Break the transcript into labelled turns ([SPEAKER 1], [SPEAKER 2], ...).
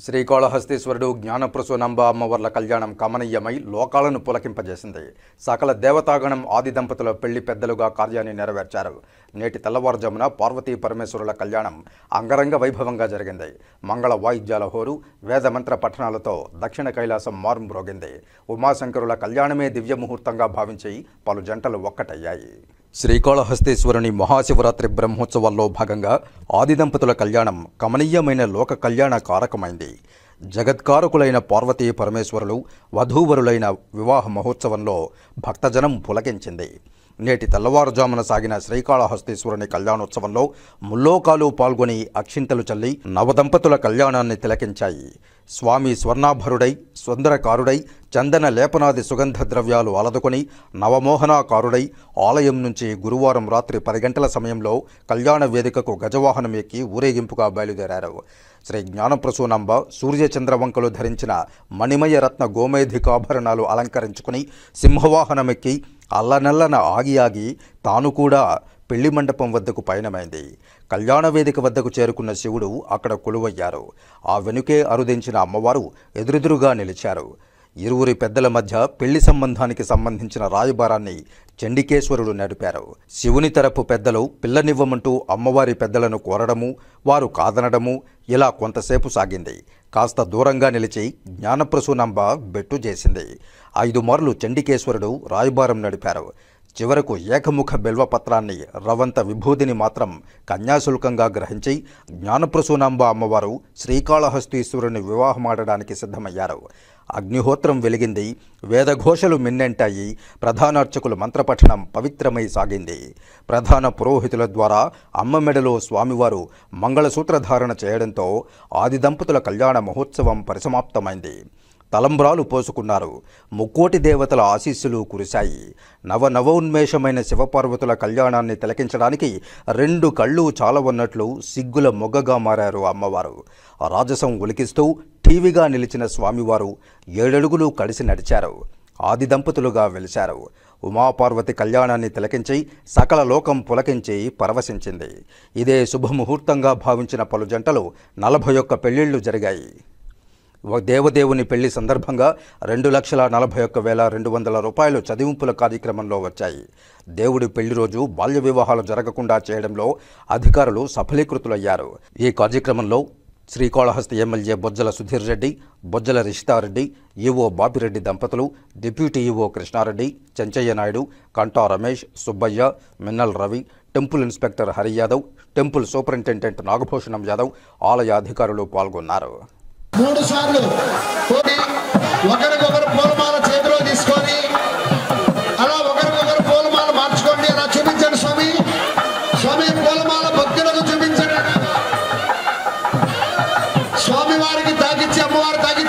[SPEAKER 1] శ్రీకాళహస్తీశ్వరుడు జ్ఞానప్రసూనంబ అమ్మవార్ల కళ్యాణం కమనీయమై లోకాలను పులకింపజేసింది. సకల దేవతాగణం ఆది దంపతుల పెళ్లి పెద్దలుగా కార్యాన్ని నెరవేర్చారు. నేటి తెల్లవారుజామున పార్వతీ పరమేశ్వరుల కళ్యాణం అంగరంగ వైభవంగా జరిగింది. మంగళ వాయిద్యాల హోరు, వేదమంత్ర పఠనాలతో దక్షిణ కైలాసం మారుమ్రోగింది. ఉమాశంకరుల కళ్యాణమే దివ్యముహూర్తంగా భావించి పలు జంటలు ఒక్కటయ్యాయి. శ్రీకాళహస్తీశ్వరుని మహాశివరాత్రి బ్రహ్మోత్సవాల్లో భాగంగా ఆది దంపతుల కళ్యాణం కమనీయమైన లోక కళ్యాణ కారకమైంది. జగత్కారకులైన పార్వతీ పరమేశ్వరులు వధూవరులైన వివాహ మహోత్సవంలో భక్తజనం పులకించింది. నేటి తెల్లవారుజామున సాగిన శ్రీకాళహస్తీశ్వరుని కళ్యాణోత్సవంలో ముల్లోకాలు పాల్గొని అక్షింతలు చల్లి నవదంపతుల కళ్యాణాన్ని తిలకించాయి. స్వామి స్వర్ణాభరుడై సుందరకారుడై చందన లేపనాది సుగంధ ద్రవ్యాలు అలదుకొని నవమోహనాకారుడై ఆలయం నుంచి గురువారం రాత్రి 10 గంటల సమయంలో కళ్యాణ వేదికకు గజవాహనం ఎక్కి ఊరేగింపుగా బయలుదేరారు. శ్రీ జ్ఞానప్రసూనంబ సూర్యచంద్రవంకలు ధరించిన మణిమయ రత్న గోమేధికాభరణాలు అలంకరించుకుని సింహవాహనమెక్కి అల్లనల్లన ఆగి తాను కూడా పెళ్లి మండపం వద్దకు పయనమైంది. కళ్యాణ వేదిక వద్దకు చేరుకున్న శివుడు అక్కడ కొలువయ్యారు. ఆ వెనుకే అరుదించిన అమ్మవారు ఎదురెదురుగా నిలిచారు. ఇరువురి పెద్దల మధ్య పెళ్లి సంబంధానికి సంబంధించిన రాయబారాన్ని చండికేశ్వరుడు నడిపారు. శివుని తరపు పెద్దలు పిల్లనివ్వమంటూ అమ్మవారి పెద్దలను కోరడము, వారు కాదనడము ఇలా కొంతసేపు సాగింది. కాస్త దూరంగా నిలిచి జ్ఞానప్రసూనంబ బెట్టు చేసింది. 5 మార్లు చండికేశ్వరుడు రాయబారం నడిపారు. చివరకు ఏకముఖ బిల్వపత్రాన్ని రవంత విభూతిని మాత్రం కన్యాశుల్కంగా గ్రహించి జ్ఞానప్రసూనంబ అమ్మవారు శ్రీకాళహస్తీశ్వరుని వివాహమాడడానికి సిద్ధమయ్యారు. అగ్నిహోత్రం వెలిగింది. వేదఘోషలు మిన్నెంటాయి. ప్రధానార్చకుల మంత్రపఠనం పవిత్రమై సాగింది. ప్రధాన పురోహితుల ద్వారా అమ్మ మెడలో స్వామివారు మంగళసూత్రధారణ చేయడంతో ఆది దంపతుల కళ్యాణ మహోత్సవం పరిసమాప్తమైంది. తలంబ్రాలు పోసుకున్నారు. ముక్కోటి దేవతల ఆశీస్సులు కురిశాయి. నవోన్మేషమైన శివపార్వతుల కళ్యాణాన్ని తిలకించడానికి 2 కళ్ళు చాలవన్నట్లు సిగ్గుల మొగ్గగా మారారు అమ్మవారు. రాజసం ఉలికిస్తూ టీవీగా నిలిచిన స్వామివారు 7 అడుగులు కలిసి నడిచారు. ఆది దంపతులుగా వెలిశారు. ఉమాపార్వతి కళ్యాణాన్ని తిలకించి సకల లోకం పులకించి పరవశించింది. ఇదే శుభముహూర్తంగా భావించిన పలు జంటలు 41 పెళ్లిళ్లు జరిగాయి. దేవదేవుని పెళ్లి సందర్భంగా 2,41,200 రూపాయలు చదివింపుల కార్యక్రమంలో వచ్చాయి. దేవుడి పెళ్లి రోజు బాల్య వివాహాలు జరగకుండా చేయడంలో అధికారులు సఫలీకృతులయ్యారు. ఈ కార్యక్రమంలో శ్రీకాళహస్తి ఎమ్మెల్యే బొజ్జల సుధీర్ రెడ్డి, బొజ్జల రిషితారెడ్డి, ఈవో బాపిరెడ్డి దంపతులు, డిప్యూటీ ఈవో కృష్ణారెడ్డి, చెంచయ్య నాయుడు, కంటా Ramesh, Subbaiah, Minnal Ravi, temple inspector Hari Yadav, temple superintendent Nagabhushanam Yadav, ఆలయ అధికారులు పాల్గొన్నారు.
[SPEAKER 2] 3 సార్లు ఒకరికొకరు పూలమాల చేతిలో తీసుకొని అలా ఒకరికొకరు పూలమాల మార్చుకోండి. అలా చూపించండి స్వామి. స్వామి పూలమాల భక్తులకు చూపించండి. స్వామి వారికి తాకిచ్చి అమ్మవారు తాకి